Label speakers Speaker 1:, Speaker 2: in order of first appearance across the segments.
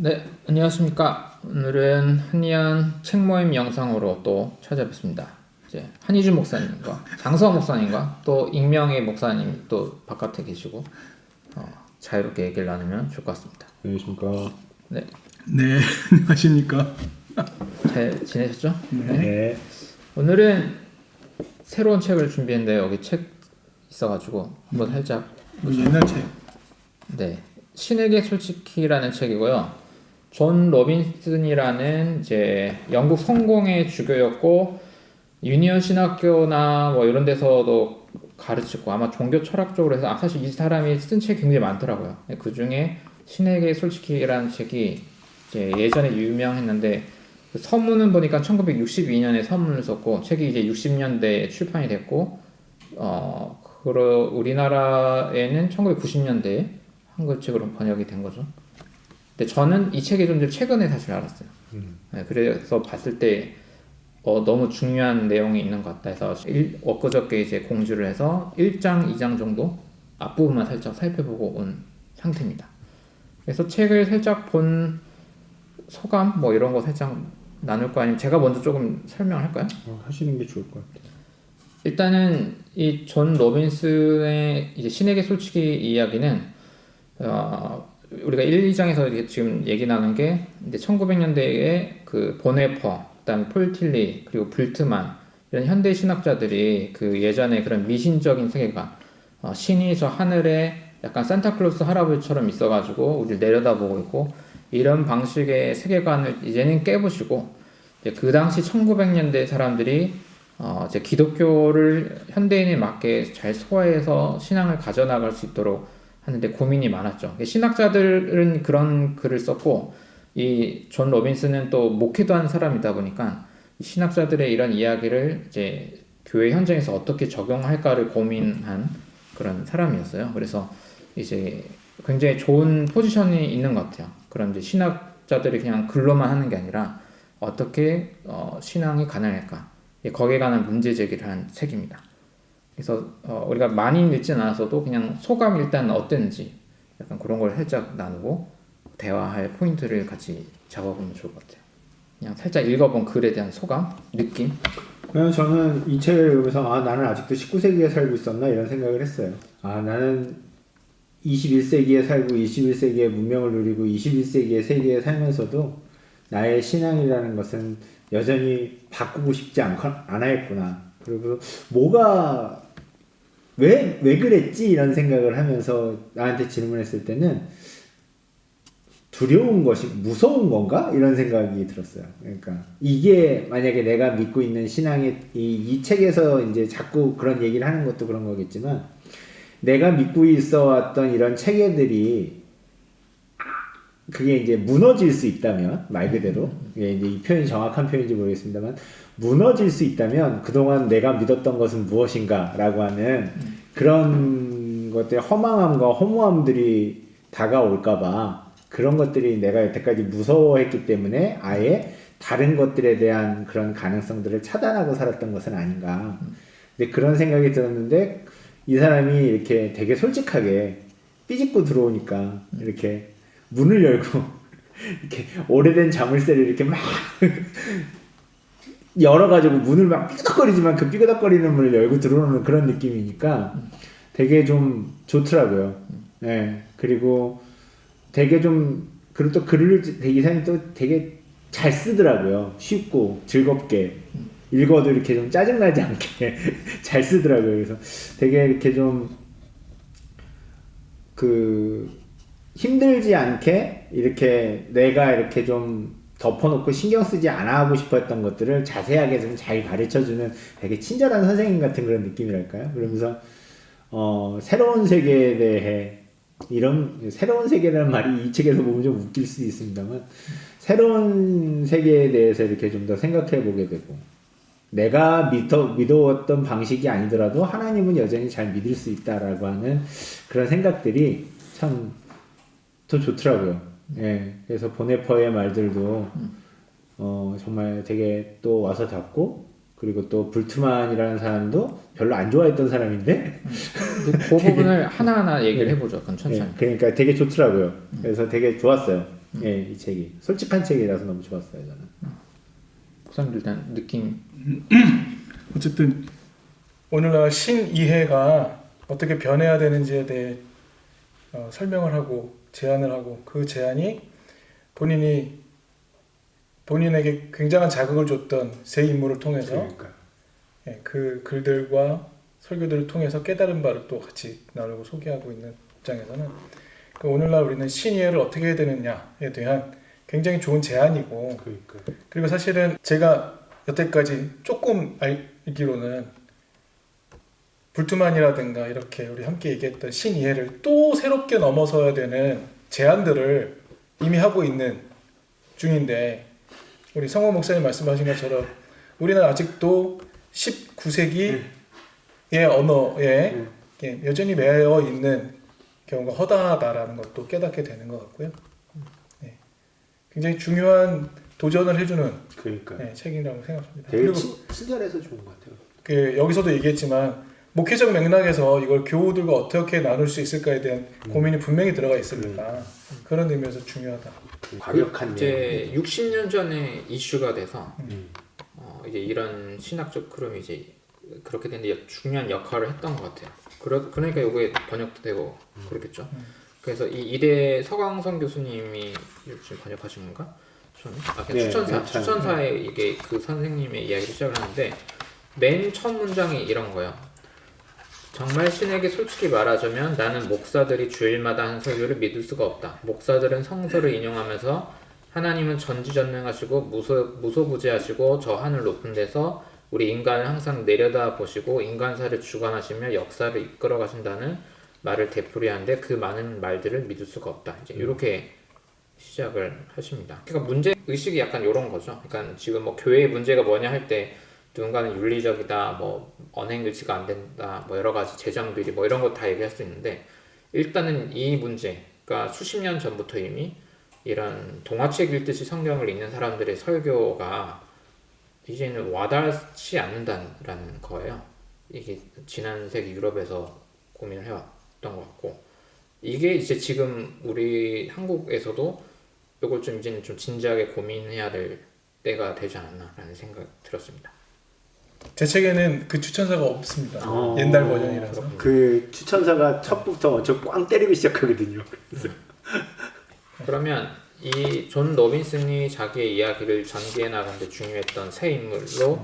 Speaker 1: 네, 안녕하십니까. 오늘은 한의원 책 모임 영상으로 또 찾아뵙습니다. 이제 한희준 목사님과 장서원 목사님과 또 익명의 목사님 또 바깥에 계시고 자유롭게 얘기를 나누면 좋을 것 같습니다.
Speaker 2: 안녕하십니까.
Speaker 1: 네,
Speaker 3: 네, 안녕하십니까.
Speaker 1: 잘 지내셨죠?
Speaker 2: 네.
Speaker 1: 오늘은 새로운 책을 준비했는데 여기 책 있어가지고 한번 살짝
Speaker 3: 옛날 책.
Speaker 1: 네, 신에게 솔직히라는 책이고요. 존 로빈슨이라는 이제 영국 성공의 주교였고 유니언 신학교나 뭐 이런 데서도 가르치고 아마 종교 철학 쪽으로 해서 사실 이 사람이 쓴 책이 굉장히 많더라고요. 그 중에 신에게 솔직히라는 책이 이제 예전에 유명했는데 그 서문은 보니까 1962년에 서문을 썼고 책이 이제 60년대에 출판이 됐고 우리나라에는 1990년대에 한글책으로 번역이 된 거죠. 근데 저는 이 책이 좀 최근에 사실 알았어요. 네, 그래서 봤을 때 너무 중요한 내용이 있는 것 같다 해서 엊그저께 이제 공지를 해서 1장, 2장 정도 앞부분만 살짝 살펴보고 온 상태입니다. 그래서 책을 살짝 본 소감 뭐 이런 거 살짝 나눌 거 아니면 제가 먼저 조금 설명을 할까요?
Speaker 2: 하시는 게 좋을 것 같아요.
Speaker 1: 일단은 이 존 로빈슨의 이제 신에게 솔직히 이야기는 우리가 1, 2장에서 지금 얘기 나눈 게 이제 1900년대에 그 보네퍼, 그다음에 폴틸리 그리고 불트만 이런 현대 신학자들이 그 예전에 그런 미신적인 세계관, 신이 저 하늘에 약간 산타클로스 할아버지처럼 있어가지고 우리를 내려다보고 있고 이런 방식의 세계관을 이제는 깨부시고 이제 그 당시 1900년대 사람들이 이제 기독교를 현대인에 맞게 잘 소화해서 신앙을 가져나갈 수 있도록 하는데 고민이 많았죠. 신학자들은 그런 글을 썼고 이 존 로빈슨은 또 목회도 하는 사람이다 보니까 신학자들의 이런 이야기를 이제 교회 현장에서 어떻게 적용할까를 고민한 그런 사람이었어요. 그래서 이제 굉장히 좋은 포지션이 있는 것 같아요. 그런 이제 신학자들이 그냥 글로만 하는 게 아니라 어떻게 신앙이 가능할까? 거기에 관한 문제 제기를 한 책입니다. 그래서 우리가 많이 읽진 않았어도 그냥 소감 일단 어땠는지 약간 그런 걸 살짝 나누고 대화할 포인트를 같이 잡아보면 좋을 것 같아요. 그냥 살짝 읽어본 글에 대한 소감, 느낌.
Speaker 2: 그냥 저는 이 책을 읽으면서 나는 아직도 19세기에 살고 있었나 이런 생각을 했어요. 나는 21세기에 살고 21세기의 문명을 누리고 21세기의 세계에 살면서도 나의 신앙이라는 것은 여전히 바꾸고 싶지 않아 했구나. 그리고 뭐가 왜 그랬지 이런 생각을 하면서 나한테 질문했을 때는 두려운 것이 무서운 건가 이런 생각이 들었어요. 그러니까 이게 만약에 내가 믿고 있는 신앙의 이 책에서 이제 자꾸 그런 얘기를 하는 것도 그런 거겠지만 내가 믿고 있어 왔던 이런 체계들이 그게 이제 무너질 수 있다면 말 그대로 이제 이 표현이 정확한 표현인지 모르겠습니다만 무너질 수 있다면 그동안 내가 믿었던 것은 무엇인가라고 하는 그런 것들의 허망함과 허무함들이 다가올까봐 그런 것들이 내가 여태까지 무서워했기 때문에 아예 다른 것들에 대한 그런 가능성들을 차단하고 살았던 것은 아닌가. 근데 그런 생각이 들었는데 이 사람이 이렇게 되게 솔직하게 삐집고 들어오니까 이렇게 문을 열고 이렇게 오래된 자물쇠를 이렇게 막 열어가지고 문을 막 삐그덕거리지만 그 삐그덕거리는 문을 열고 들어오는 그런 느낌이니까 되게 좀 좋더라고요. 네. 그리고 되게 좀 그리고 또 글을 이 사람이 또 되게 잘 쓰더라고요. 쉽고 즐겁게 읽어도 이렇게 좀 짜증나지 않게 잘 쓰더라고요. 그래서 되게 이렇게 좀 힘들지 않게 이렇게 내가 이렇게 좀 덮어놓고 신경 쓰지 않아 하고 싶어 했던 것들을 자세하게 좀 잘 가르쳐주는 되게 친절한 선생님 같은 그런 느낌이랄까요? 그러면서 새로운 세계에 대해 이런 새로운 세계라는 말이 이 책에서 보면 좀 웃길 수도 있습니다만 새로운 세계에 대해서 이렇게 좀 더 생각해 보게 되고 내가 믿어왔던 방식이 아니더라도 하나님은 여전히 잘 믿을 수 있다라고 하는 그런 생각들이 참 더 좋더라고요. 예, 그래서 보네퍼의 말들도 정말 되게 또 와서 닿고 그리고 또 불트만이라는 사람도 별로 안 좋아했던 사람인데
Speaker 1: 그 부분을 하나하나 얘기를 해보죠. 그건 천천히.
Speaker 2: 그러니까 되게 좋더라고요. 그래서 되게 좋았어요. 예, 이 책이 솔직한 책이라서 너무 좋았어요 저는.
Speaker 1: 목사님들 일단 느낌.
Speaker 3: 어쨌든 오늘날 신이해가 어떻게 변해야 되는지에 대해 설명을 하고 제안을 하고 그 제안이 본인에게 굉장한 자극을 줬던 세 인물을 통해서
Speaker 2: 그러니까.
Speaker 3: 그 글들과 설교들을 통해서 깨달은 바를 또 같이 나누고 소개하고 있는 입장에서는 오늘날 우리는 신이해를 어떻게 해야 되느냐에 대한 굉장히 좋은 제안이고
Speaker 2: 그러니까.
Speaker 3: 그리고 사실은 제가 여태까지 조금 알기로는 불투만이라든가 이렇게 우리 함께 얘기했던 신이해를 또 새롭게 넘어서야 되는 제안들을 이미 하고 있는 중인데 우리 성호 목사님 말씀하신 것처럼 우리는 아직도 19세기의 언어에 여전히 매여 있는 경우가 허다하다라는 것도 깨닫게 되는 것 같고요. 네. 굉장히 중요한 도전을 해주는
Speaker 2: 그러니까.
Speaker 3: 책이라고 생각합니다.
Speaker 2: 되게
Speaker 3: 그리고
Speaker 2: 친절해서 좋은 것 같아요.
Speaker 3: 여기서도 얘기했지만 목회적 맥락에서 이걸 교우들과 어떻게 나눌 수 있을까에 대한 고민이 분명히 들어가 있으니까 그런 의미에서 중요하다.
Speaker 2: 과격한
Speaker 1: 이제 60년 전에 이슈가 돼서 이제 이런 신학적 흐름이 이제 그렇게 되는데 중요한 역할을 했던 것 같아요. 그러니까 이게 번역도 되고 그렇겠죠. 그래서 이 이대 서광선 교수님이 지금 번역하신 건가? 그냥 추천사에 이게 그 선생님의 이야기를 시작을 하는데 맨 첫 문장이 이런 거예요. 정말 신에게 솔직히 말하자면 나는 목사들이 주일마다 하는 설교를 믿을 수가 없다. 목사들은 성서를 인용하면서 하나님은 전지전능하시고 무소부지하시고 저 하늘 높은 데서 우리 인간을 항상 내려다 보시고 인간사를 주관하시며 역사를 이끌어 가신다는 말을 되풀이하는데 그 많은 말들을 믿을 수가 없다. 이제 이렇게 시작을 하십니다. 그러니까 문제 의식이 약간 이런 거죠. 그러니까 지금 뭐 교회의 문제가 뭐냐 할 때 누군가는 윤리적이다, 뭐 언행일치가 안 된다, 뭐 여러 가지 재정 비리 뭐 이런 거 다 얘기할 수 있는데 일단은 이 문제가 수십 년 전부터 이미 이런 동화책 읽듯이 성경을 읽는 사람들의 설교가 이제는 와닿지 않는다라는 거예요. 이게 지난 세기 유럽에서 고민을 해왔던 것 같고 이게 이제 지금 우리 한국에서도 이걸 좀 이제는 좀 진지하게 고민해야 될 때가 되지 않았나라는 생각이 들었습니다.
Speaker 3: 제 책에는 그 추천사가 없습니다. 옛날 버전이라서.
Speaker 2: 그 추천사가 첫부터 엄청 꽝 때리고 시작하거든요.
Speaker 1: 그러면 이 존 로빈슨이 자기의 이야기를 전개해 나가는데 중요했던 세 인물로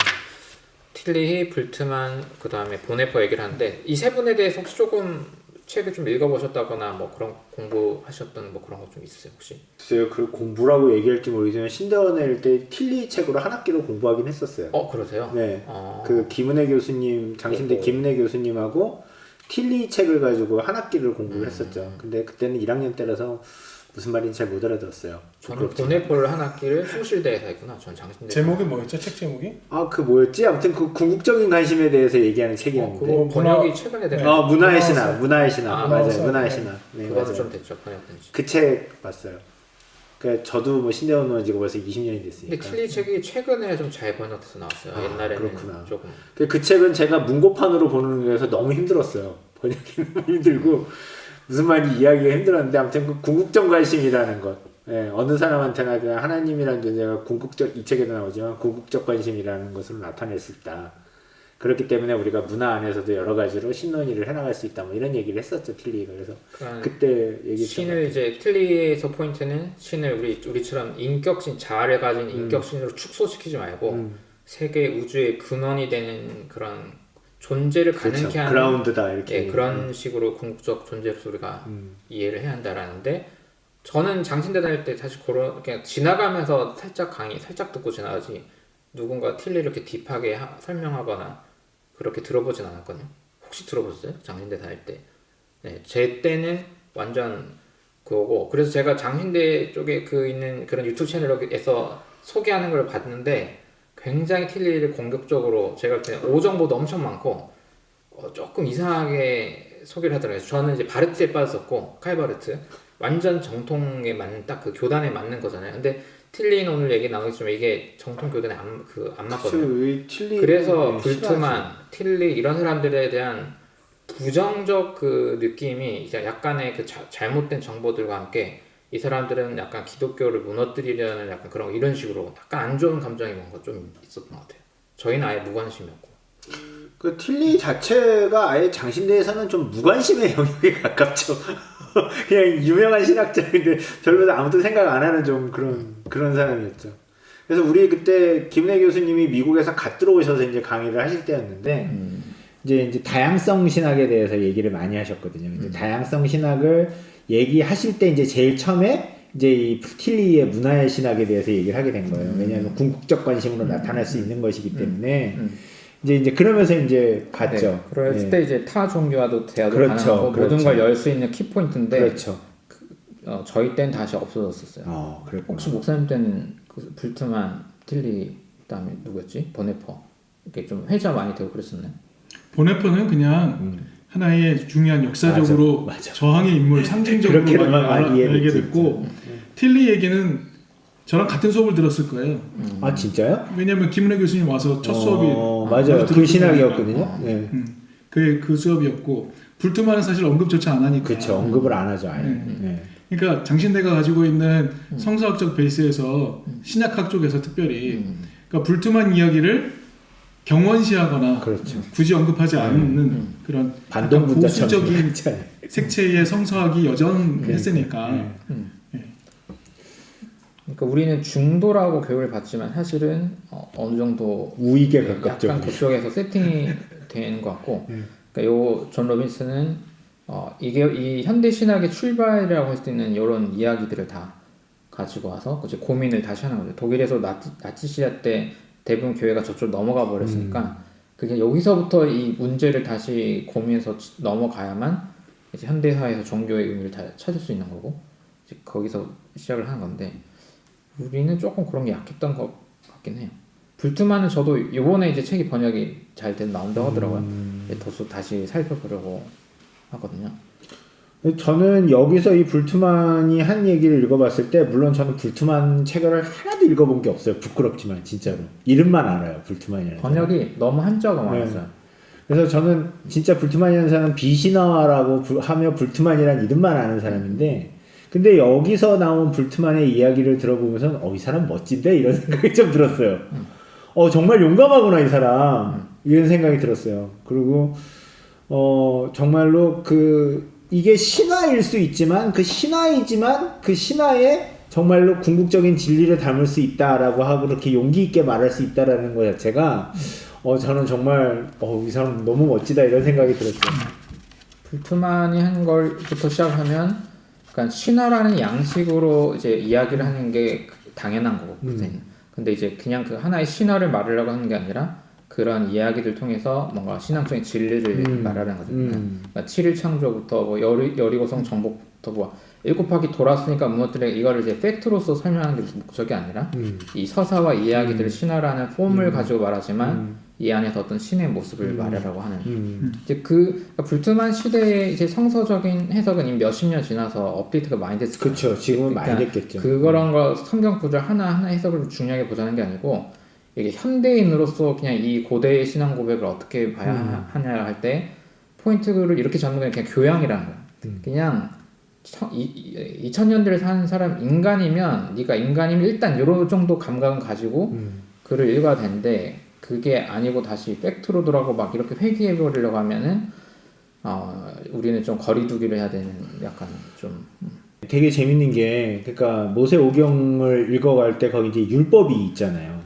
Speaker 1: 틸리히, 불트만, 그 다음에 보네퍼 얘기를 하는데 이 세 분에 대해서 혹시 조금 책을 좀 읽어보셨다거나 뭐 그런 공부하셨던 뭐 그런 거 좀 있으세요 혹시?
Speaker 2: 글쎄요, 그 공부라고 얘기할지 모르겠지만 신대원일 때 틸리 책으로 한 학기로 공부하긴 했었어요.
Speaker 1: 그러세요?
Speaker 2: 네. 그 김은혜 교수님, 장신대 김은혜 교수님하고 틸리 책을 가지고 한 학기를 공부를 했었죠. 근데 그때는 1학년 때라서 무슨 말인지 잘 못 알아들었어요.
Speaker 1: 저는 보네퍼를 한 학기를 숭실대에서 했구나. 전 장신대.
Speaker 3: 제목이 뭐였죠? 책 제목이?
Speaker 2: 그 뭐였지? 아무튼 그 궁극적인 관심에 대해서 얘기하는 책이었는데.
Speaker 1: 그거 번역이 최근에 된.
Speaker 2: 문화의 신화. 맞아요. 문화의 신화. 네,
Speaker 1: 그거는
Speaker 2: 맞아요.
Speaker 1: 좀 됐죠. 번역된 지.
Speaker 2: 그 책 봤어요. 그러니까 저도 뭐 신대원 지고 벌써 20년이 됐으니까.
Speaker 1: 근데 틸리 책이 최근에 좀 잘 번역돼서 나왔어요. 옛날에는
Speaker 2: 그렇구나.
Speaker 1: 조금.
Speaker 2: 그 책은 제가 문고판으로 보는 거에서 너무 힘들었어요. 번역이 너무 힘들고 무슨 말인지 이해하기가 힘들었는데 아무튼 그 궁극적 관심이라는 것. 어느 사람한테나 그 하나님이라는 존재가 이 책에도 나오지만 궁극적 관심이라는 것으로 나타낼 수 있다. 그렇기 때문에 우리가 문화 안에서도 여러 가지로 신론의를 해나갈 수 있다. 뭐 이런 얘기를 했었죠, 틸리가. 그래서 그때 얘기.
Speaker 1: 신을 이제 틸리에서 포인트는 신을 우리처럼 인격신, 자아를 가진 인격신으로 축소시키지 말고 세계 우주의 근원이 되는 그런 존재를 가능케 하는
Speaker 2: 그라운드다 이렇게.
Speaker 1: 그런 식으로 궁극적 존재로서 우리가 이해를 해야 한다라는데 저는 장신대 다닐 때 사실 그냥 지나가면서 살짝 듣고 지나가지 누군가 틸리 이렇게 딥하게 설명하거나 그렇게 들어보진 않았거든요. 혹시 들어보셨어요? 장신대 다닐 때. 네, 제 때는 완전 그거고 그래서 제가 장신대 쪽에 있는 그런 유튜브 채널에서 소개하는 걸 봤는데 굉장히 틸리를 공격적으로 제가 그냥 오정보도 엄청 많고 조금 이상하게 소개를 하더라고요. 저는 이제 바르트에 빠졌었고 칼바르트 완전 정통에 맞는 딱 그 교단에 맞는 거잖아요. 근데 틸리는 오늘 얘기 나누겠지만 이게 정통 교단에 안 맞거든요. 그래서 불트만, 틸리 이런 사람들에 대한 부정적 그 느낌이 이제 약간의 그 잘못된 정보들과 함께 이 사람들은 약간 기독교를 무너뜨리려는 약간 그런 이런 식으로 약간 안 좋은 감정이 뭔가 좀 있었던 것 같아요. 저희는 아예 무관심이었고.
Speaker 2: 그 틸리 자체가 아예 장신대에서는 좀 무관심의 영역에 가깝죠. 그냥 유명한 신학자인데 별로 아무도 생각 안 하는 좀 그런 사람이었죠. 그래서 우리 그때 김은혜 교수님이 미국에서 갓 들어오셔서 이제 강의를 하실 때였는데 이제 다양성 신학에 대해서 얘기를 많이 하셨거든요. 이제 다양성 신학을 얘기하실 때 이제 제일 처음에 이제 이 틸리의 문화의 신학에 대해서 얘기를 하게 된 거예요. 왜냐하면 궁극적 관심으로 나타날 수 있는 것이기 때문에 이제 그러면서 이제 봤죠.
Speaker 1: 네. 그랬을 때 이제 타 종교와도 대화도
Speaker 2: 그렇죠,
Speaker 1: 가능하고
Speaker 2: 그렇죠.
Speaker 1: 모든 걸 열 수 있는 키포인트인데
Speaker 2: 그렇죠.
Speaker 1: 저희 때는 다시 없어졌었어요.
Speaker 2: 그랬구나.
Speaker 1: 혹시 목사님 때는 그 불트만, 틸리, 그다음에 누구였지? 보네퍼 이렇게 좀 회자 많이 되고 그랬었나요?
Speaker 3: 보네퍼는 그냥 하나의 중요한 역사적으로
Speaker 2: 맞아.
Speaker 3: 저항의 인물 상징적으로 많이 알게 됐고 틸리 얘기는 저랑 같은 수업을 들었을 거예요.
Speaker 2: 아 진짜요?
Speaker 3: 왜냐하면 김은혜 교수님 와서 첫 수업이
Speaker 2: 맞아요. 그 신학이었거든요. 네.
Speaker 3: 그 수업이었고 불트만은 사실 언급조차 안 하니까.
Speaker 2: 그렇죠. 언급을 안 하죠. 아예. 네.
Speaker 3: 그러니까 장신대가 가지고 있는 성서학적 베이스에서 신약학 쪽에서 특별히 그러니까 불트만 이야기를 경원시하거나
Speaker 2: 그렇죠.
Speaker 3: 굳이 언급하지 않는 그런
Speaker 2: 반동분자처럼
Speaker 3: 보수적인 색채의 성서학이 여전했으니까.
Speaker 1: 그러니까 우리는 중도라고 교육을 받지만 사실은 어느 정도
Speaker 2: 우익에 가깝죠.
Speaker 1: 약간 그쪽에서 세팅이 되는 것 같고, 그러니까 요 존 로빈슨은 이게 이 현대 신학의 출발이라고 할 수 있는 이런 이야기들을 다 가지고 와서 이제 고민을 다시 하는 거죠. 독일에서 나치 시대 때 대부분 교회가 저쪽 넘어가 버렸으니까 그게 여기서부터 이 문제를 다시 고민해서 넘어가야만 이제 현대 사회에서 종교의 의미를 다 찾을 수 있는 거고 이제 거기서 시작을 하는 건데 우리는 조금 그런 게 약했던 것 같긴 해요. 불트만은 저도 이번에 이제 책이 번역이 잘 나온다고 하더라고요. 더수 다시 살펴보려고 하거든요.
Speaker 2: 저는 여기서 이 불트만이 한 얘기를 읽어봤을 때 물론 저는 불트만 책을 하나도 읽어본 게 없어요. 부끄럽지만 진짜로 이름만 알아요. 불트만이라는
Speaker 1: 번역이 너무 한자가 많았어요.
Speaker 2: 그래서 저는 진짜 불트만이라는 사람은 비신화라고 하며 불트만이라는 이름만 아는 사람인데 근데 여기서 나온 불트만의 이야기를 들어보면서 이 사람 멋진데? 이런 생각이 좀 들었어요. 정말 용감하구나 이 사람 이런 생각이 들었어요. 그리고 정말로 이게 신화일 수 있지만 그 신화이지만 그 신화에 정말로 궁극적인 진리를 담을 수 있다라고 하고 그렇게 용기 있게 말할 수 있다라는 것 자체가 저는 정말 이 사람 너무 멋지다 이런 생각이 들었어요.
Speaker 1: 불트만이 한 걸부터 시작하면 그러니까 신화라는 양식으로 이제 이야기를 하는 게 당연한 거고 근데 이제 그냥 그 하나의 신화를 말하려고 하는 게 아니라 그런 이야기들 통해서 뭔가 신앙적인 진리를 말하는 거거든요. 그러니까 7일 창조부터 뭐 여리고성 정복부터 뭐 7바퀴 돌았으니까 무너뜨려 이거를 이제 팩트로서 설명하는 게 목적이 아니라 이 서사와 이야기들을 신화라는 폼을 가지고 말하지만 이 안에서 어떤 신의 모습을 말하려고 하는 이제 그러니까 불트만 시대의 이제 성서적인 해석은 이미 몇십 년 지나서 업데이트가 많이 됐을 거예요.
Speaker 2: 그렇죠. 지금은
Speaker 1: 그러니까
Speaker 2: 많이 됐겠죠.
Speaker 1: 그거랑 거 성경 구절 하나 해석을 중요하게 보자는 게 아니고 이게 현대인으로서 그냥 이 고대의 신앙 고백을 어떻게 봐야 하냐 할 때 포인트를 이렇게 잡는 건 그냥 교양이라는 거야. 그냥 2000년대를 사는 사람 인간이면 네가 인간이면 일단 이런 정도 감각은 가지고 글을 읽어야 되는데 그게 아니고 다시 팩트로 돌아가고 막 이렇게 회귀해 버리려고 하면은 우리는 좀 거리두기를 해야 되는 약간 좀
Speaker 2: 되게 재밌는 게 그러니까 모세오경을 읽어갈 때 거기 이제 율법이 있잖아요.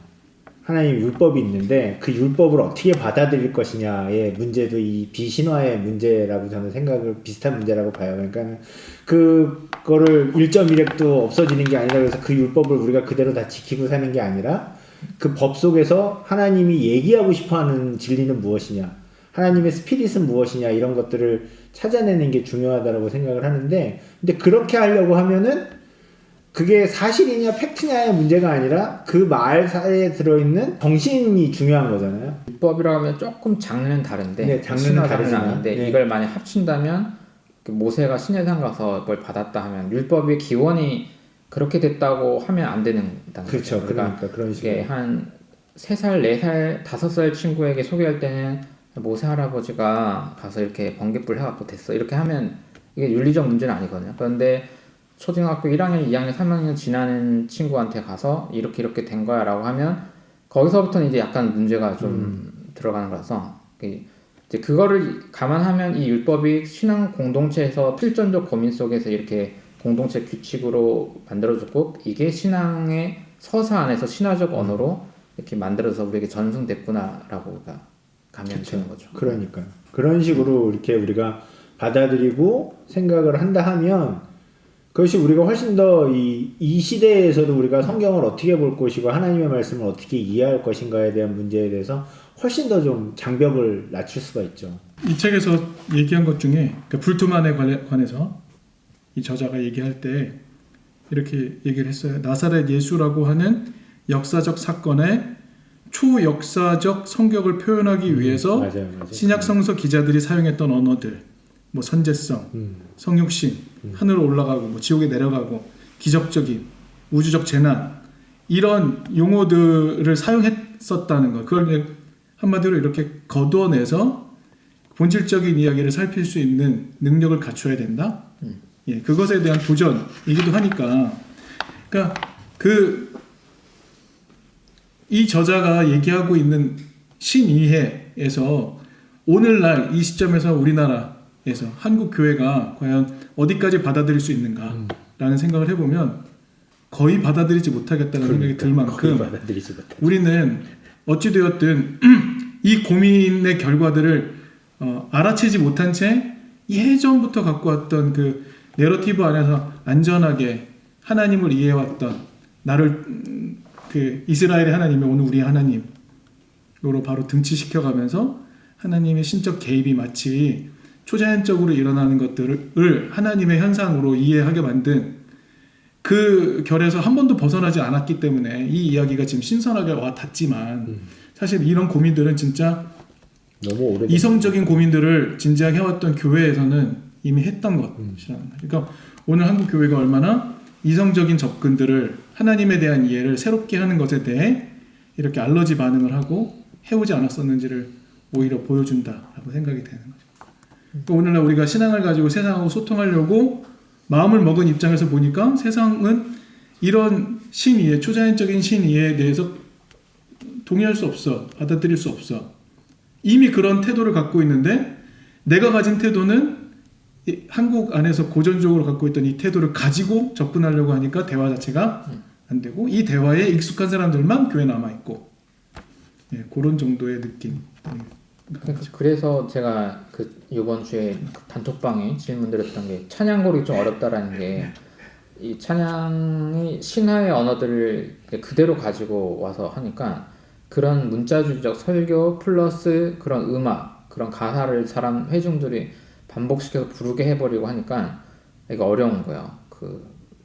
Speaker 2: 하나님 율법이 있는데 그 율법을 어떻게 받아들일 것이냐의 문제도 이 비신화의 문제라고 저는 비슷한 문제라고 봐요. 그러니까 그거를 1.1핵도 없어지는 게 아니라 그래서 그 율법을 우리가 그대로 다 지키고 사는 게 아니라 그 법 속에서 하나님이 얘기하고 싶어하는 진리는 무엇이냐, 하나님의 스피릿은 무엇이냐 이런 것들을 찾아내는 게 중요하다고 생각을 하는데 근데 그렇게 하려고 하면은 그게 사실이냐 팩트냐의 문제가 아니라 그 말사에 들어있는 정신이 중요한 거잖아요.
Speaker 1: 율법이라고 하면 조금 장르는 다른데
Speaker 2: 네, 장르는 다르지만
Speaker 1: 아닌데
Speaker 2: 네.
Speaker 1: 이걸 만약 합친다면 그 모세가 신의 산 가서 뭘 받았다 하면 율법의 기원이 그렇게 됐다고 하면 안 되는
Speaker 2: 그렇죠. 그러니까 그런 식으로
Speaker 1: 이게 한 3살, 4살, 5살 친구에게 소개할 때는 모세 할아버지가 가서 이렇게 번갯불 해갖고 됐어 이렇게 하면 이게 윤리적 문제는 아니거든요. 그런데 초등학교 1학년, 2학년, 3학년 지나는 친구한테 가서 이렇게 된 거야라고 하면 거기서부터는 이제 약간 문제가 좀 들어가는 거라서 이제 그거를 감안하면 이 율법이 신앙 공동체에서 실존적 고민 속에서 이렇게 공동체 규칙으로 만들어졌고 이게 신앙의 서사 안에서 신화적 언어로 이렇게 만들어서 우리에게 전승됐구나라고 우리가 감명이 되는 거죠.
Speaker 2: 그러니까요. 그런 식으로 이렇게 우리가 받아들이고 생각을 한다 하면 그것이 우리가 훨씬 더 이 시대에서도 우리가 성경을 어떻게 볼 것이고 하나님의 말씀을 어떻게 이해할 것인가에 대한 문제에 대해서 훨씬 더 좀 장벽을 낮출 수가 있죠.
Speaker 3: 이 책에서 얘기한 것 중에 그 불투만에 관해서 이 저자가 얘기할 때 이렇게 얘기를 했어요. 나사렛 예수라고 하는 역사적 사건의 초역사적 성격을 표현하기 위해서
Speaker 2: 맞아요.
Speaker 3: 신약 성서 기자들이 사용했던 언어들, 뭐 선제성, 성육신, 하늘로 올라가고 뭐 지옥에 내려가고 기적적인 우주적 재난 이런 용어들을 사용했었다는 거. 그걸 한마디로 이렇게 거두어내서 본질적인 이야기를 살필 수 있는 능력을 갖춰야 된다. 예, 그것에 대한 도전이기도 하니까, 그러니까 이 저자가 얘기하고 있는 신이해에서 오늘날 이 시점에서 우리나라에서 한국 교회가 과연 어디까지 받아들일 수 있는가라는 생각을 해보면 거의 받아들이지 못하겠다는 생각이 들 만큼 우리는 어찌되었든 이 고민의 결과들을 알아채지 못한 채 예전부터 갖고 왔던 그 내러티브 안에서 안전하게 하나님을 이해해왔던 나를 그 이스라엘의 하나님이 오늘 우리의 하나님으로 바로 등치시켜가면서 하나님의 신적 개입이 마치 초자연적으로 일어나는 것들을 하나님의 현상으로 이해하게 만든 그 결에서 한 번도 벗어나지 않았기 때문에 이 이야기가 지금 신선하게 와 닿지만 사실 이런 고민들은 진짜
Speaker 2: 너무 오래된
Speaker 3: 이성적인 고민들을 진지하게 해왔던 교회에서는 이미 했던 것이라는 거예요. 그러니까 오늘 한국 교회가 얼마나 이성적인 접근들을 하나님에 대한 이해를 새롭게 하는 것에 대해 이렇게 알러지 반응을 하고 해오지 않았었는지를 오히려 보여준다라고 생각이 되는 거죠. 그러니까 오늘날 우리가 신앙을 가지고 세상하고 소통하려고 마음을 먹은 입장에서 보니까 세상은 이런 신이해, 초자연적인 신이해에 대해서 동의할 수 없어, 받아들일 수 없어. 이미 그런 태도를 갖고 있는데 내가 가진 태도는 한국 안에서 고전적으로 갖고 있던 이 태도를 가지고 접근하려고 하니까 대화 자체가 안 되고 이 대화에 익숙한 사람들만 교회에 남아있고 예, 그런 정도의 느낌.
Speaker 1: 그래서 제가 이번 주에 단톡방에 질문드렸던 게 찬양 고르기 좀 어렵다라는 게 이 찬양이 신화의 언어들을 그대로 가지고 와서 하니까 그런 문자주의적 설교 플러스 그런 음악, 그런 가사를 사람 회중들이 반복시켜서 부르게 해버리고 하니까 이게 어려운 거예요.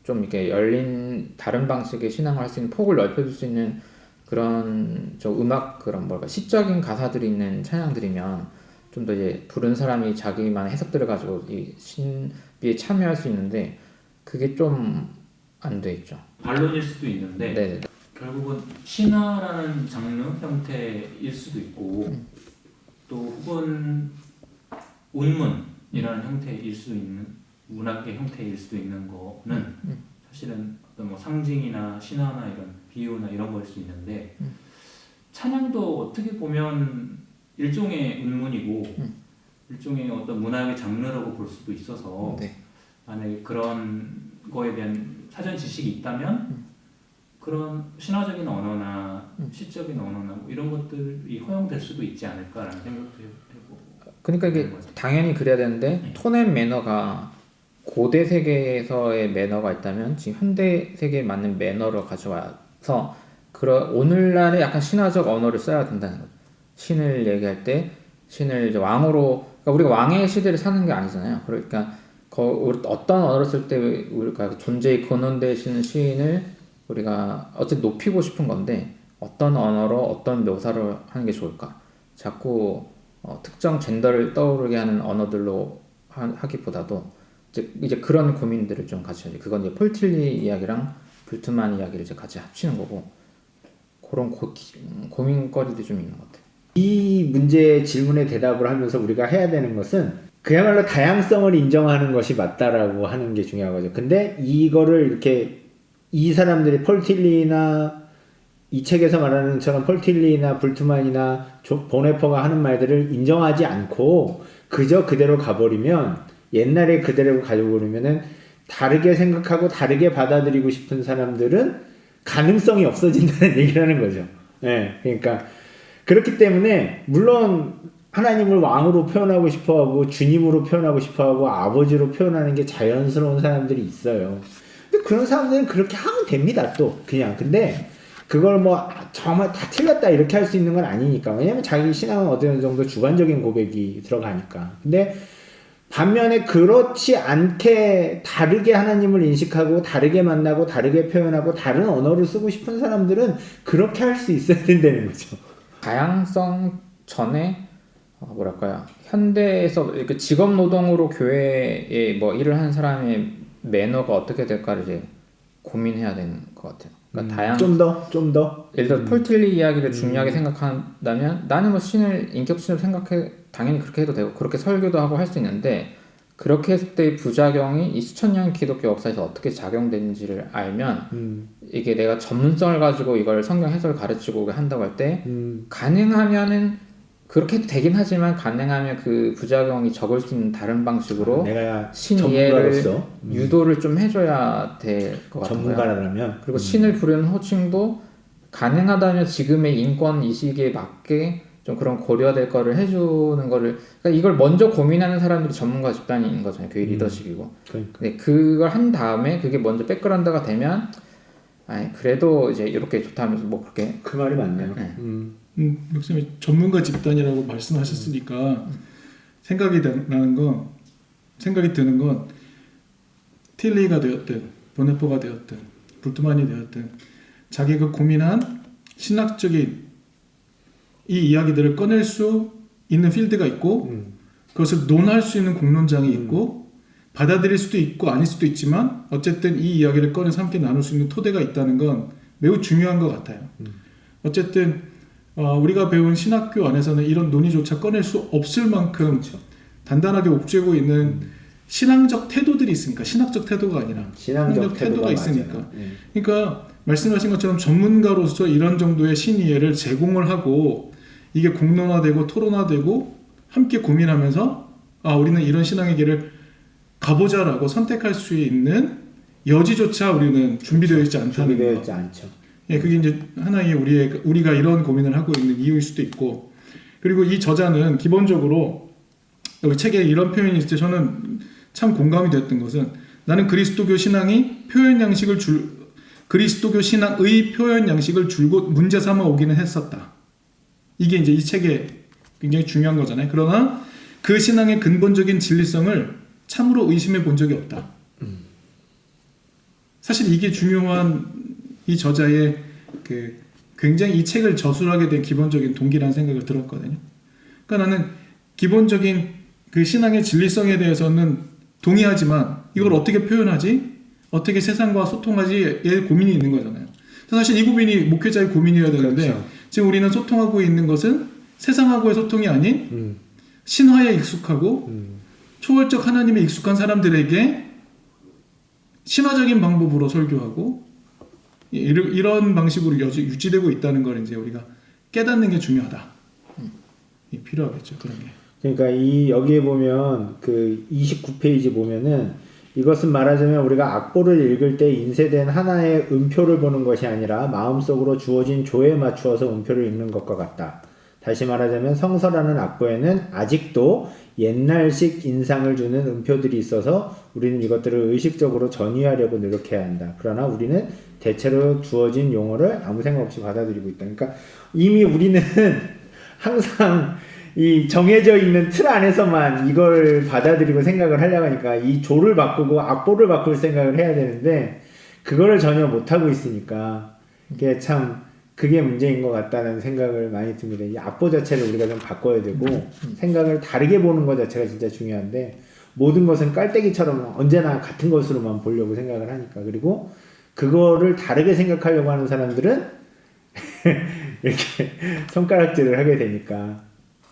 Speaker 1: 좀 이렇게 열린 다른 방식의 신앙을 할 수 있는 폭을 넓혀줄 수 있는 그런 음악 그런 시적인 가사들이 있는 찬양들이면 좀 더 이제 부른 사람이 자기만의 해석들을 가지고 이 신비에 참여할 수 있는데 그게 좀 안 돼 있죠.
Speaker 4: 반론일 수도 있는데
Speaker 1: 네네.
Speaker 4: 결국은 신화라는 장르 형태일 수도 있고 또 혹은 운문이라는 형태일 수 있는 문학의 형태일 수도 있는 거는 사실은 어떤 뭐 상징이나 신화나 이런 비유나 이런 거일 수 있는데 찬양도 어떻게 보면 일종의 운문이고 일종의 어떤 문학의 장르라고 볼 수도 있어서
Speaker 1: 네.
Speaker 4: 만약에 그런 거에 대한 사전 지식이 있다면 그런 신화적인 언어나 시적인 언어나 뭐 이런 것들이 허용될 수도 있지 않을까라는 생각도 해보고.
Speaker 1: 그러니까 이게 당연히 그래야 되는데 톤앤 매너가 고대 세계에서의 매너가 있다면 지금 현대 세계에 맞는 매너로 가져와서 오늘날의 약간 신화적 언어를 써야 된다는 거죠. 신을 얘기할 때 신을 이제 왕으로, 그러니까 우리가 왕의 시대를 사는 게 아니잖아요. 그러니까 어떤 언어를 쓸 때 우리가 존재의 근원 되시는 시인을 우리가 어쨌든 높이고 싶은 건데 어떤 언어로 어떤 묘사를 하는 게 좋을까? 자꾸 특정 젠더를 떠오르게 하는 언어들로 하기보다도 이제 그런 고민들을 좀 같이 하죠. 그건 이제 폴틸리 이야기랑 불트만 이야기를 이제 같이 합치는 거고 그런 고민거리도 좀 있는 것 같아요.
Speaker 2: 이 문제의 질문에 대답을 하면서 우리가 해야 되는 것은 그야말로 다양성을 인정하는 것이 맞다라고 하는 게 중요한 거죠. 근데 이거를 이렇게 이 사람들이 폴 틸리나 이 책에서 말하는 것처럼 폴 틸리나 불트만이나 보네퍼가 하는 말들을 인정하지 않고 그저 그대로 가버리면 옛날에 그대로 가져버리면은 다르게 생각하고 다르게 받아들이고 싶은 사람들은 가능성이 없어진다는 얘기를 하는 거죠. 예, 그러니까 그렇기 때문에 물론 하나님을 왕으로 표현하고 싶어하고 주님으로 표현하고 싶어하고 아버지로 표현하는 게 자연스러운 사람들이 있어요. 근데 그런 사람들은 그렇게 하면 됩니다. 또 그냥 근데 그걸 뭐 정말 다 틀렸다 이렇게 할 수 있는 건 아니니까. 왜냐면 자기 신앙은 어느 정도 주관적인 고백이 들어가니까. 근데 반면에 그렇지 않게 다르게 하나님을 인식하고 다르게 만나고 다르게 표현하고 다른 언어를 쓰고 싶은 사람들은 그렇게 할 수 있어야 된다는 거죠.
Speaker 1: 다양성 전에 뭐랄까요, 현대에서 이렇게 직업 노동으로 교회에 뭐 일을 하는 사람의 매너가 어떻게 될까를 이제 고민해야 되는 것 같아요. 그러니까
Speaker 2: 좀 더.
Speaker 1: 예를 들어 폴틸리 이야기를 중요하게 생각한다면 나는 뭐 신을 인격신으로 생각해 당연히 그렇게 해도 되고 그렇게 설교도 하고 할 수 있는데 그렇게 했을 때의 부작용이 이 수천 년 기독교 역사에서 어떻게 작용되는지를 알면 이게 내가 전문성을 가지고 이걸 성경 해설을 가르치고 한다고 할 때 가능하면은 그렇게 해도 되긴 하지만 가능하면 그 부작용이 적을 수 있는 다른 방식으로
Speaker 2: 내가
Speaker 1: 신이해를
Speaker 2: 전문가로서
Speaker 1: 유도를 좀 해줘야 될 것 같아요.
Speaker 2: 전문가라면
Speaker 1: 그리고 신을 부르는 호칭도 가능하다면 지금의 인권 이식에 맞게 좀 그런 고려될 거를 해주는 거를 그러니까 이걸 먼저 고민하는 사람들이 전문가 집단인 거잖아요. 교회 리더십이고.
Speaker 2: 그러니까.
Speaker 1: 근데 그걸 한 다음에 그게 먼저 백그라운드가 되면 아니 그래도 이제 이렇게 좋다면서 뭐 그렇게
Speaker 2: 그 말이 맞네요.
Speaker 1: 네.
Speaker 3: 목사님이 전문가 집단이라고 말씀하셨으니까 생각이 드는 건 틸리가 되었든 보네포가 되었든 불트만이 되었든 자기가 고민한 신학적인 이 이야기들을 꺼낼 수 있는 필드가 있고 그것을 논할 수 있는 공론장이 있고 받아들일 수도 있고 아닐 수도 있지만 어쨌든 이 이야기를 꺼내서 함께 나눌 수 있는 토대가 있다는 건 매우 중요한 것 같아요. 어쨌든 우리가 배운 신학교 안에서는 이런 논의조차 꺼낼 수 없을 만큼
Speaker 2: 그렇죠.
Speaker 3: 단단하게 옥죄고 있는 신앙적 태도들이 있으니까 신학적 태도가 아니라
Speaker 2: 신앙적
Speaker 3: 태도가 있으니까
Speaker 2: 맞아요.
Speaker 3: 그러니까 말씀하신 것처럼 전문가로서 이런 정도의 신이해를 제공을 하고 이게 공론화되고 토론화되고 함께 고민하면서 우리는 이런 신앙의 길을 가보자라고 선택할 수 있는 여지조차 우리는 준비되어 있지 않다는
Speaker 2: 준비되어
Speaker 3: 거.
Speaker 2: 있지 않죠.
Speaker 3: 예, 그게 이제 하나의 우리가 이런 고민을 하고 있는 이유일 수도 있고, 그리고 이 저자는 기본적으로 여기 책에 이런 표현이 있을 때 저는 참 공감이 됐던 것은 나는 그리스도교 신앙의 표현 양식을 줄곧 문제 삼아 오기는 했었다. 이게 이제 이 책에 굉장히 중요한 거잖아요. 그러나 그 신앙의 근본적인 진리성을 참으로 의심해 본 적이 없다. 사실 이게 중요한 이 저자의 굉장히 이 책을 저술하게 된 기본적인 동기라는 생각을 들었거든요. 그러니까 나는 기본적인 그 신앙의 진리성에 대해서는 동의하지만 이걸 어떻게 표현하지? 어떻게 세상과 소통하지?에 고민이 있는 거잖아요. 사실 이 고민이 목회자의 고민이어야 되는데
Speaker 2: 그렇죠.
Speaker 3: 지금 우리는 소통하고 있는 것은 세상하고의 소통이 아닌 신화에 익숙하고 초월적 하나님에 익숙한 사람들에게 신화적인 방법으로 설교하고 이런 방식으로 유지되고 있다는 걸 이제 우리가 깨닫는 게 중요하다. 필요하겠죠. 그런 게.
Speaker 2: 그러니까 여기에 보면 그 29페이지 보면은 이것은 말하자면 우리가 악보를 읽을 때 인쇄된 하나의 음표를 보는 것이 아니라 마음속으로 주어진 조에 맞추어서 음표를 읽는 것과 같다. 다시 말하자면 성서라는 악보에는 아직도 옛날식 인상을 주는 음표들이 있어서 우리는 이것들을 의식적으로 전이하려고 노력해야 한다. 그러나 우리는 대체로 주어진 용어를 아무 생각 없이 받아들이고 있다. 그러니까 이미 우리는 항상 이 정해져 있는 틀 안에서만 이걸 받아들이고 생각을 하려고 하니까 이 조를 바꾸고 악보를 바꿀 생각을 해야 되는데 그거를 전혀 못하고 있으니까 그게 문제인 것 같다는 생각을 많이 듭니다. 이 악보 자체를 우리가 좀 바꿔야 되고 생각을 다르게 보는 것 자체가 진짜 중요한데 모든 것은 깔때기처럼 언제나 같은 것으로만 보려고 생각을 하니까 그리고 그거를 다르게 생각하려고 하는 사람들은 이렇게 손가락질을 하게 되니까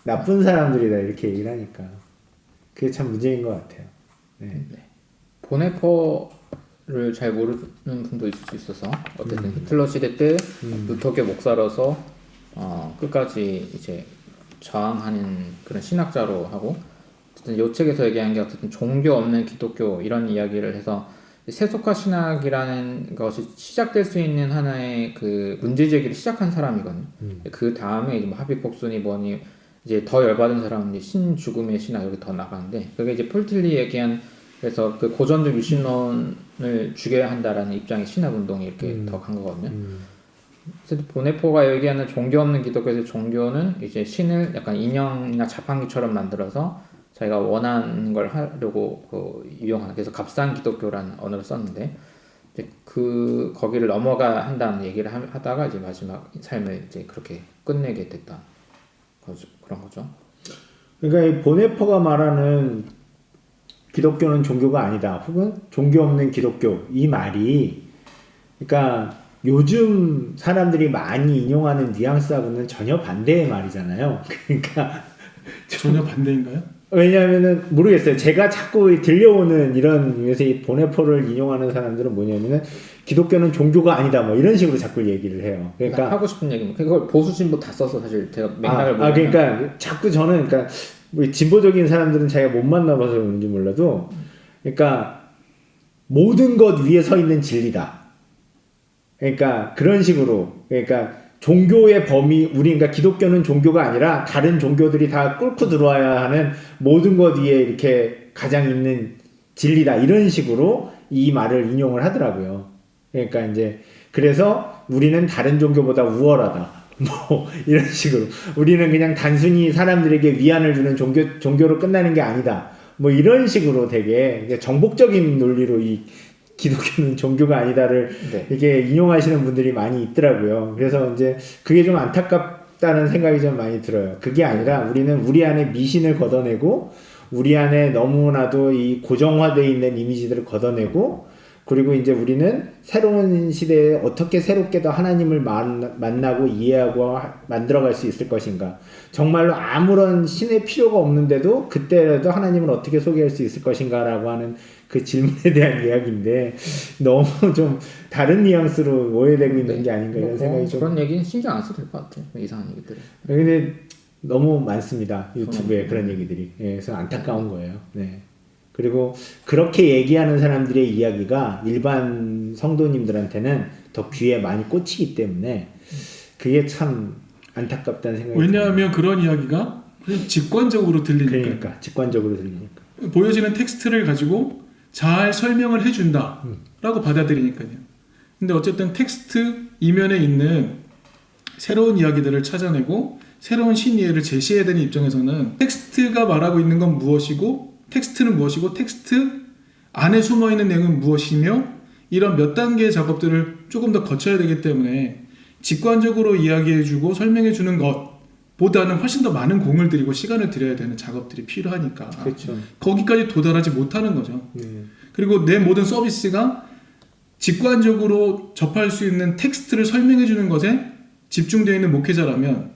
Speaker 2: 나쁜 사람들이다 이렇게 얘기를 하니까 그게 참 문제인 것 같아요. 네.
Speaker 1: 보네퍼를 잘 모르는 분도 있을 수 있어서 어쨌든 히틀러 시대 때 루터계 목사로서 끝까지 이제 저항하는 그런 신학자로 하고 어쨌든 요 책에서 얘기한 게 어쨌든 종교 없는 기독교 이런 이야기를 해서 세속화 신학이라는 것이 시작될 수 있는 하나의 그 문제 제기를 시작한 사람이거든요. 그 다음에 이제 뭐 하비콕순이 뭐니 이제 더 열받은 사람은 이제 신죽음의 신학 여기 더 나가는데 그게 이제 폴틸리 얘기한 그래서 그 고전적 유신론을 죽여야 한다라는 입장의 신학 운동이 이렇게 더 간 거거든요. 그래서 보네포가 얘기하는 종교 없는 기독교에서 종교는 이제 신을 약간 인형이나 자판기처럼 만들어서 자기가 원하는 걸 하려고 이용하는 그래서 값싼 기독교라는 언어를 썼는데 이제 거기를 넘어가 한다는 얘기를 하다가 이제 마지막 삶을 이제 그렇게 끝내게 됐다 그런 거죠.
Speaker 2: 그러니까 이 보네퍼가 말하는 기독교는 종교가 아니다 혹은 종교 없는 기독교 이 말이 그러니까 요즘 사람들이 많이 인용하는 뉘앙스하고는 전혀 반대의 말이잖아요. 그러니까
Speaker 3: 전혀 반대인가요?
Speaker 2: 왜냐하면은 모르겠어요. 제가 자꾸 들려오는 이런 요새 이 보네포를 인용하는 사람들은 뭐냐면은 기독교는 종교가 아니다 뭐 이런 식으로 자꾸 얘기를 해요. 그러니까
Speaker 1: 하고 싶은 얘기는 그걸 보수 진보 다 써서 사실 제가 맥락을 보면
Speaker 2: 그러니까 자꾸 저는 그러니까 우리 진보적인 사람들은 자기가 못 만나봐서 그런지 몰라도 그러니까 모든 것 위에 서 있는 진리다. 그러니까 그런 식으로 그러니까 종교의 범위 그러니까 기독교는 종교가 아니라 다른 종교들이 다 꿇고 들어와야 하는 모든 것 위에 이렇게 가장 있는 진리다 이런 식으로 이 말을 인용을 하더라고요. 그러니까 이제 그래서 우리는 다른 종교보다 우월하다 뭐 이런 식으로 우리는 그냥 단순히 사람들에게 위안을 주는 종교로 끝나는 게 아니다 뭐 이런 식으로 되게 정복적인 논리로 이 기독교는 종교가 아니다를 이렇게 인용하시는 분들이 많이 있더라고요. 그래서 이제 그게 좀 안타깝다는 생각이 좀 많이 들어요. 그게 아니라 우리는 우리 안에 미신을 걷어내고 우리 안에 너무나도 이 고정화되어 있는 이미지들을 걷어내고 그리고 이제 우리는 새로운 시대에 어떻게 새롭게 더 하나님을 만나고 이해하고 만들어갈 수 있을 것인가. 정말로 아무런 신의 필요가 없는데도 그때라도 하나님을 어떻게 소개할 수 있을 것인가 라고 하는 그 질문에 대한 이야기인데 너무 좀 다른 뉘앙스로 오해되고 있는 게 아닌가 이런 생각이 좀
Speaker 1: 그런 얘기는 신경 안 써도 될 것 같아요. 이상한 얘기들은.
Speaker 2: 근데 너무 많습니다. 유튜브에 그런 얘기들이. 그래서 안타까운 거예요. 네. 그리고 그렇게 얘기하는 사람들의 이야기가 일반 성도님들한테는 더 귀에 많이 꽂히기 때문에 그게 참 안타깝다는 생각이
Speaker 3: 왜냐하면 그런 이야기가 그냥 직관적으로 들리니까.
Speaker 2: 그러니까 직관적으로 들리니까.
Speaker 3: 보여지는 텍스트를 가지고 잘 설명을 해준다라고 받아들이니까요. 근데 어쨌든 텍스트 이면에 있는 새로운 이야기들을 찾아내고 새로운 신이해를 제시해야 되는 입장에서는 텍스트가 말하고 있는 건 무엇이고 텍스트는 무엇이고 텍스트 안에 숨어있는 내용은 무엇이며 이런 몇 단계의 작업들을 조금 더 거쳐야 되기 때문에 직관적으로 이야기해주고 설명해주는 것보다는 훨씬 더 많은 공을 들이고 시간을 들여야 되는 작업들이 필요하니까
Speaker 2: 그렇죠.
Speaker 3: 거기까지 도달하지 못하는 거죠. 그리고 내 모든 서비스가 직관적으로 접할 수 있는 텍스트를 설명해주는 것에 집중되어 있는 목회자라면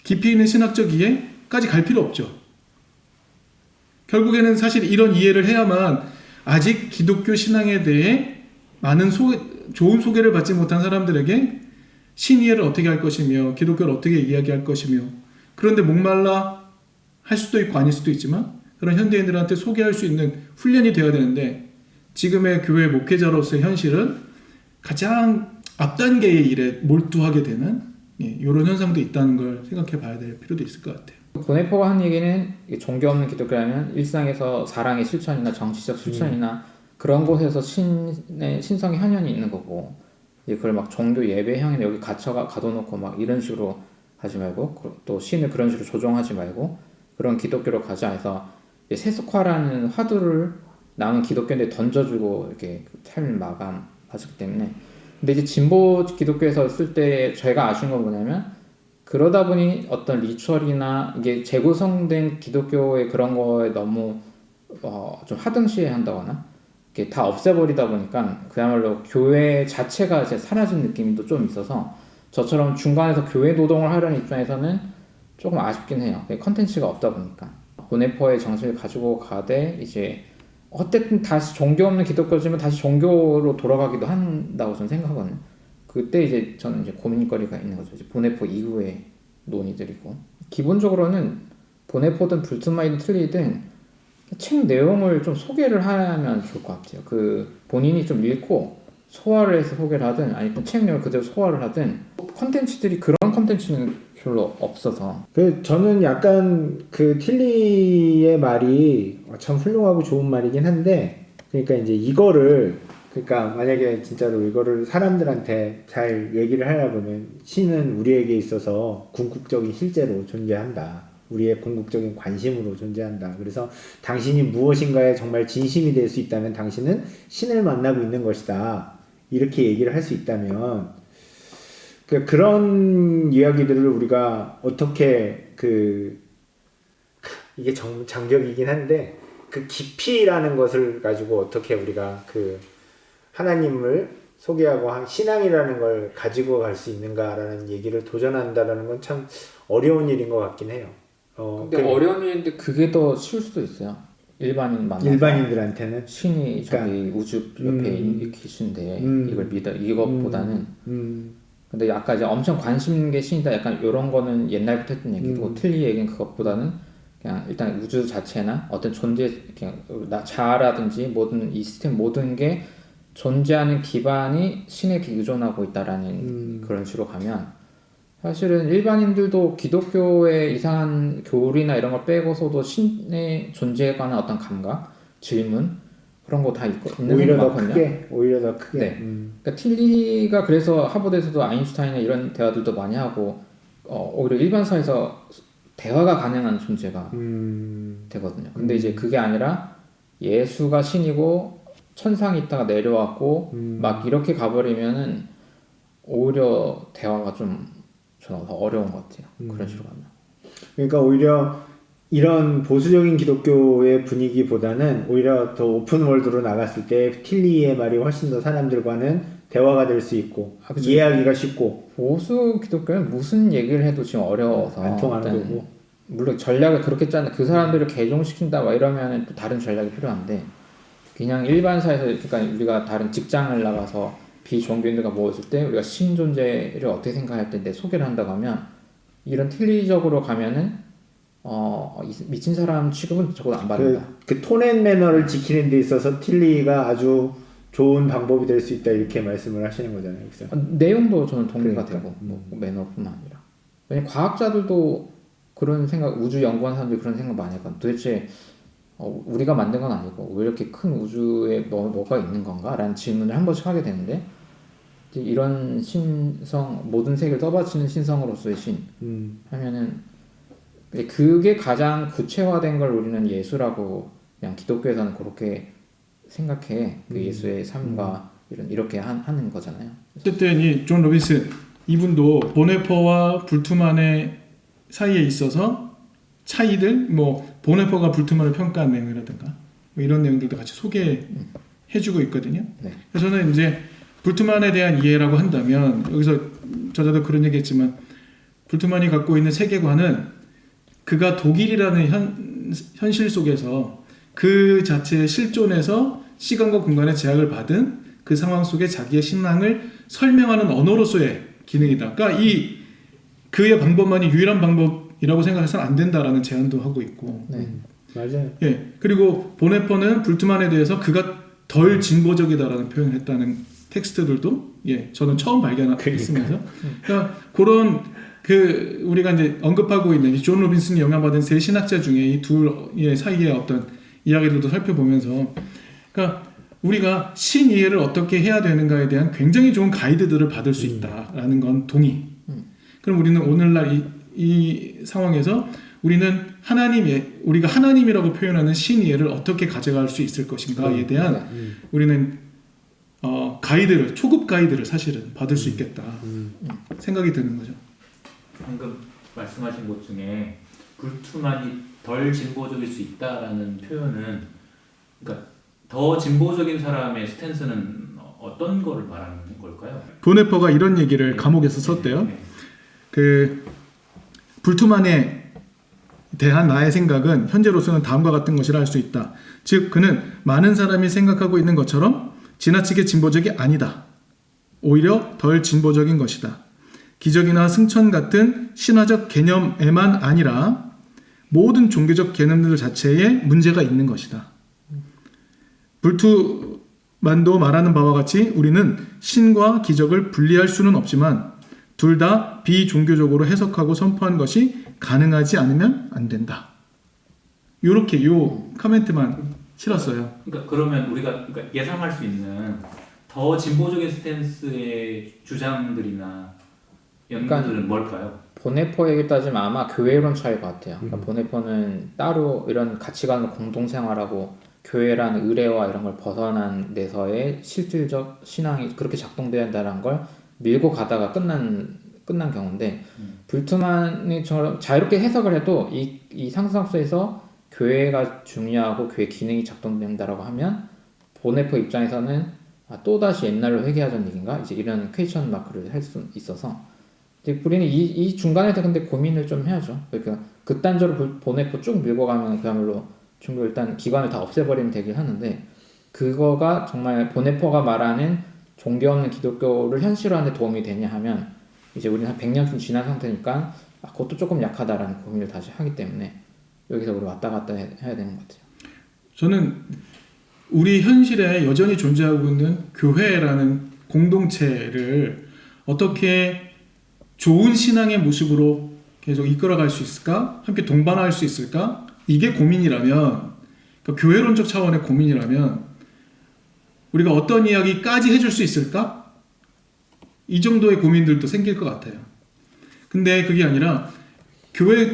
Speaker 3: 깊이 있는 신학적 이해까지 갈 필요 없죠. 결국에는 사실 이런 이해를 해야만 아직 기독교 신앙에 대해 많은 좋은 소개를 받지 못한 사람들에게 신이해를 어떻게 할 것이며 기독교를 어떻게 이야기할 것이며 그런데 목말라 할 수도 있고 아닐 수도 있지만 그런 현대인들한테 소개할 수 있는 훈련이 되어야 되는데 지금의 교회 목회자로서의 현실은 가장 앞단계의 일에 몰두하게 되는 이런 현상도 있다는 걸 생각해 봐야 될 필요도 있을 것 같아요.
Speaker 1: 보네포가 한 얘기는 종교 없는 기독교라면 일상에서 사랑의 실천이나 정치적 실천이나 그런 곳에서 신성의 현현이 있는 거고 그걸 막 종교 예배형에 여기 가둬놓고 막 이런 식으로 하지 말고 또 신을 그런 식으로 조종하지 말고 그런 기독교로 가자 해서 세속화라는 화두를 남은 기독교인데 던져주고 이렇게 삶을 마감하셨기 때문에 근데 이제 진보 기독교에서 쓸 때 저희가 아쉬운 건 뭐냐면 그러다 보니 어떤 리추얼이나 이게 재구성된 기독교의 그런 거에 너무 좀 하등시해 한다거나 이게 다 없애버리다 보니까 그야말로 교회 자체가 이제 사라진 느낌도 좀 있어서 저처럼 중간에서 교회 노동을 하려는 입장에서는 조금 아쉽긴 해요. 컨텐츠가 없다 보니까 보네퍼의 정신을 가지고 가되 이제 어쨌든 다시 종교 없는 기독교지만 다시 종교로 돌아가기도 한다고 저는 생각하거든요. 그때 이제 저는 이제 고민거리가 있는 거죠. 이제 보네퍼 이후의 논의들이고 기본적으로는 보네퍼든 불트만이든 틀리든 책 내용을 좀 소개를 하면 좋을 것 같아요. 그 본인이 좀 읽고 소화를 해서 소개를 하든 아니면 책 내용을 그대로 소화를 하든 컨텐츠들이 그런 컨텐츠는 별로 없어서
Speaker 2: 저는 약간 그 틸리의 말이 참 훌륭하고 좋은 말이긴 한데 그러니까 이제 이거를 그러니까 만약에 진짜로 이거를 사람들한테 잘 얘기를 하려면 신은 우리에게 있어서 궁극적인 실제로 존재한다. 우리의 궁극적인 관심으로 존재한다. 그래서 당신이 무엇인가에 정말 진심이 될 수 있다면 당신은 신을 만나고 있는 것이다. 이렇게 얘기를 할 수 있다면 그런 이야기들을 우리가 어떻게 이게 장벽이긴 한데 그 깊이라는 것을 가지고 어떻게 우리가 그 하나님을 소개하고 한 신앙이라는 걸 가지고 갈 수 있는가라는 얘기를 도전한다라는 건 참 어려운 일인 것 같긴 해요.
Speaker 1: 근데 어려운 일인데 그게 더 쉬울 수도 있어요. 일반인 만나서
Speaker 2: 일반인들한테는
Speaker 1: 신이 저기 우주 옆에 계신데 이걸 믿어 이것보다는 근데 아까 이제 엄청 관심 있는 게 신이다 약간 이런 거는 옛날부터 했던 얘기고 틀리 얘기는 그것보다는 그냥 일단 우주 자체나 어떤 존재 그냥 자아라든지 모든 이 시스템 모든 게 존재하는 기반이 신에게 의존하고 있다라는 그런 식으로 가면 사실은 일반인들도 기독교의 이상한 교리나 이런 걸 빼고서도 신의 존재에 관한 어떤 감각, 질문 그런 거 다 있는
Speaker 2: 오히려 더
Speaker 1: 많거든요.
Speaker 2: 크게 오히려 더 크게
Speaker 1: 네. 그러니까 틸리가 그래서 하버드에서도 아인슈타인이나 이런 대화들도 많이 하고 오히려 일반사에서 대화가 가능한 존재가 되거든요. 근데 이제 그게 아니라 예수가 신이고 천상에 있다가 내려왔고 막 이렇게 가버리면은 오히려 대화가 좀 저는 더 어려운 것 같아요. 그런 식으로 가면.
Speaker 2: 그러니까 오히려 이런 보수적인 기독교의 분위기보다는 오히려 더 오픈 월드로 나갔을 때 틸리의 말이 훨씬 더 사람들과는 대화가 될 수 있고 이해하기가 쉽고
Speaker 1: 보수 기독교는 무슨 얘기를 해도 지금 어려워서
Speaker 2: 안 통하는 거고
Speaker 1: 물론 전략을 그렇게 짜는 그 사람들을 개종시킨다 막 이러면 또 다른 전략이 필요한데 그냥 일반사에서 그러니까 우리가 다른 직장을 나가서 비종교인들과 모였을 때 우리가 신 존재를 어떻게 생각할 때 내 소개를 한다고 하면 이런 틸리적으로 가면은 미친 사람 취급은 적어도 안 받는다.
Speaker 2: 그 톤앤 매너를 지키는 데 있어서 틸리가 아주 좋은 방법이 될 수 있다 이렇게 말씀을 하시는 거잖아요. 그래서
Speaker 1: 내용도 저는 동의가
Speaker 2: 그러니까.
Speaker 1: 되고 뭐 매너뿐만 아니라 왜냐면 과학자들도 그런 생각 우주 연구하는 사람들이 그런 생각 많이 하거든. 도대체 우리가 만든 건 아니고 왜 이렇게 큰 우주에 뭐가 있는 건가? 라는 질문을 한 번씩 하게 되는데 이런 신성 모든 세계를 떠받치는 신성으로서의 신 하면은 그게 가장 구체화된 걸 우리는 예수라고 그냥 기독교에서는 그렇게 생각해. 그 예수의 삶과 이렇게 하는 거잖아요.
Speaker 3: 어쨌든 이 존 로빈슨 이분도 보네퍼와 불트만의 사이에 있어서 차이들 뭐 보네퍼가 불트만을 평가한 내용이라든가 뭐 이런 내용들도 같이 소개해주고 있거든요.
Speaker 1: 네.
Speaker 3: 그래서 저는 이제 불트만에 대한 이해라고 한다면 여기서 저자도 그런 얘기했지만 불트만이 갖고 있는 세계관은 그가 독일이라는 현실 속에서 그 자체의 실존에서 시간과 공간의 제약을 받은 그 상황 속에 자기의 신앙을 설명하는 언어로서의 기능이다. 그러니까 그의 방법만이 유일한 방법이라고 생각해서는 안 된다라는 제안도 하고 있고.
Speaker 1: 네.
Speaker 2: 맞아요.
Speaker 3: 예. 그리고 보네퍼는 불트만에 대해서 그가 덜 진보적이다라는 표현을 했다는 텍스트들도 저는 처음 발견했으면서 그러니까 그런 우리가 이제 언급하고 있는 존 로빈슨이 영향받은 세 신학자 중에 이 둘의 사이의 어떤 이야기들도 살펴보면서 그러니까 우리가 신 이해를 어떻게 해야 되는가에 대한 굉장히 좋은 가이드들을 받을 수 있다라는 건 동의. 그럼 우리는 오늘날 이 상황에서 우리는 우리가 하나님이라고 표현하는 신 이해를 어떻게 가져갈 수 있을 것인가에 대한 우리는 초급 가이드를 사실은 받을 수 있겠다 생각이 드는 거죠.
Speaker 4: 방금 말씀하신 것 중에 불트만이 덜 진보적일 수 있다라는 표현은 그러니까 더 진보적인 사람의 스탠스는 어떤 거를 말하는 걸까요?
Speaker 3: 보네퍼가 이런 얘기를 감옥에서 썼대요. 그 불트만의 대한 나의 생각은 현재로서는 다음과 같은 것이라 할 수 있다. 즉 그는 많은 사람이 생각하고 있는 것처럼 지나치게 진보적이 아니다. 오히려 덜 진보적인 것이다. 기적이나 승천 같은 신화적 개념에만 아니라 모든 종교적 개념들 자체에 문제가 있는 것이다. 불투만도 말하는 바와 같이 우리는 신과 기적을 분리할 수는 없지만 둘 다 비종교적으로 해석하고 선포한 것이 가능하지 않으면 안 된다. 요렇게 요 코멘트만 실었어요.
Speaker 4: 그러니까 그러면 우리가 그러니까 예상할 수 있는 더 진보적인 스탠스의 주장들이나 연구들은 뭘까요?
Speaker 1: 보네포 얘기 따지면 아마 교회론 차이일 것 같아요. 그러니까 보네포는 따로 이런 가치관을 공동생활하고 교회란 의례와 이런 걸 벗어난 데서의 실질적 신앙이 그렇게 작동돼야 한다는 걸 밀고 가다가 끝난 경우인데 불트만이처럼 자유롭게 해석을 해도 이 상승학서에서 교회가 중요하고 교회 기능이 작동된다라고 하면 보네포 입장에서는 또다시 옛날로 회귀하자는 얘기인가? 이제 이런 퀘이션 마크를 할 수 있어서 이제 우리는 이 중간에서 근데 고민을 좀 해야죠. 그러니까 극단적으로 보네포 쭉 밀고 가면 그야말로 종교 일단 기관을 다 없애버리면 되긴 하는데 그거가 정말 보네포가 말하는 종교 없는 기독교를 현실화하는 데 도움이 되냐 하면 이제 우리는 한 100년쯤 지난 상태니까 그것도 조금 약하다라는 고민을 다시 하기 때문에 여기서 우리 왔다 갔다 해야 되는 것 같아요.
Speaker 3: 저는 우리 현실에 여전히 존재하고 있는 교회라는 공동체를 어떻게 좋은 신앙의 모습으로 계속 이끌어갈 수 있을까? 함께 동반할 수 있을까? 이게 고민이라면, 그러니까 교회론적 차원의 고민이라면 우리가 어떤 이야기까지 해줄 수 있을까? 이 정도의 고민들도 생길 것 같아요. 근데 그게 아니라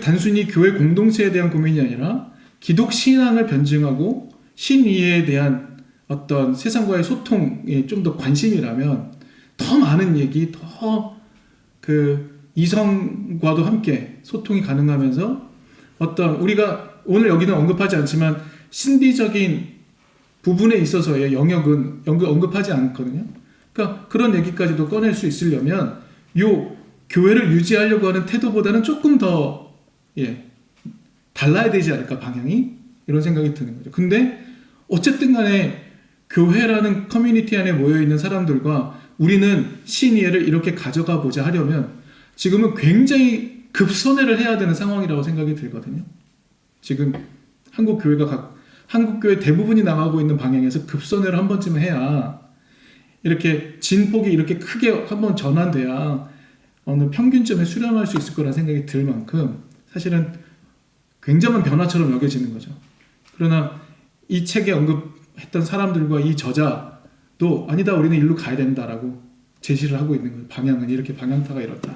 Speaker 3: 단순히 교회 공동체에 대한 고민이 아니라 기독 신앙을 변증하고 신의에 대한 어떤 세상과의 소통에 좀 더 관심이라면 더 많은 얘기, 더 그 이성과도 함께 소통이 가능하면서 어떤 우리가 오늘 여기는 언급하지 않지만 신비적인 부분에 있어서의 영역은 언급하지 않거든요. 그러니까 그런 얘기까지도 꺼낼 수 있으려면 요 교회를 유지하려고 하는 태도보다는 조금 더 달라야 되지 않을까 방향이 이런 생각이 드는 거죠. 근데 어쨌든 간에 교회라는 커뮤니티 안에 모여있는 사람들과 우리는 신의를 이렇게 가져가 보자 하려면 지금은 굉장히 급선회를 해야 되는 상황이라고 생각이 들거든요. 지금 한국교회 대부분이 나가고 있는 방향에서 급선회를 한 번쯤 해야 이렇게 진폭이 이렇게 크게 한번 전환돼야 어느 평균점에 수렴할 수 있을 거라는 생각이 들 만큼 사실은 굉장한 변화처럼 여겨지는 거죠. 그러나 이 책에 언급했던 사람들과 이 저자도 아니다 우리는 일로 가야 된다라고 제시를 하고 있는 거예요. 방향은 이렇게 방향타가 이렇다.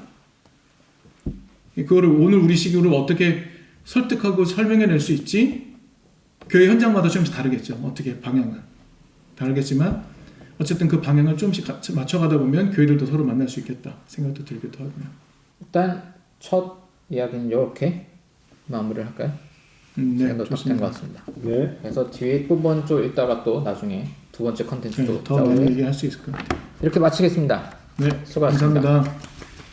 Speaker 3: 그거를 오늘 우리 시기로 어떻게 설득하고 설명해낼 수 있지? 교회 현장마다 조금씩 다르겠죠. 어떻게 방향은 다르겠지만 어쨌든 그 방향을 조금씩 맞춰가다 보면 교회들도 서로 만날 수 있겠다 생각도 들기도 하고요.
Speaker 1: 일단 첫 이야기는 이렇게 마무리를 할까요?
Speaker 3: 네,
Speaker 1: 된것 같습니다.
Speaker 2: 네.
Speaker 1: 그래서 뒤에 부분 좀 읽다가 또 나중에 두 번째 컨텐츠도
Speaker 3: 더 많은 얘기 할 수 있을 것 같아요.
Speaker 1: 이렇게 마치겠습니다.
Speaker 3: 네,
Speaker 1: 수고하셨습니다.
Speaker 3: 감사합니다.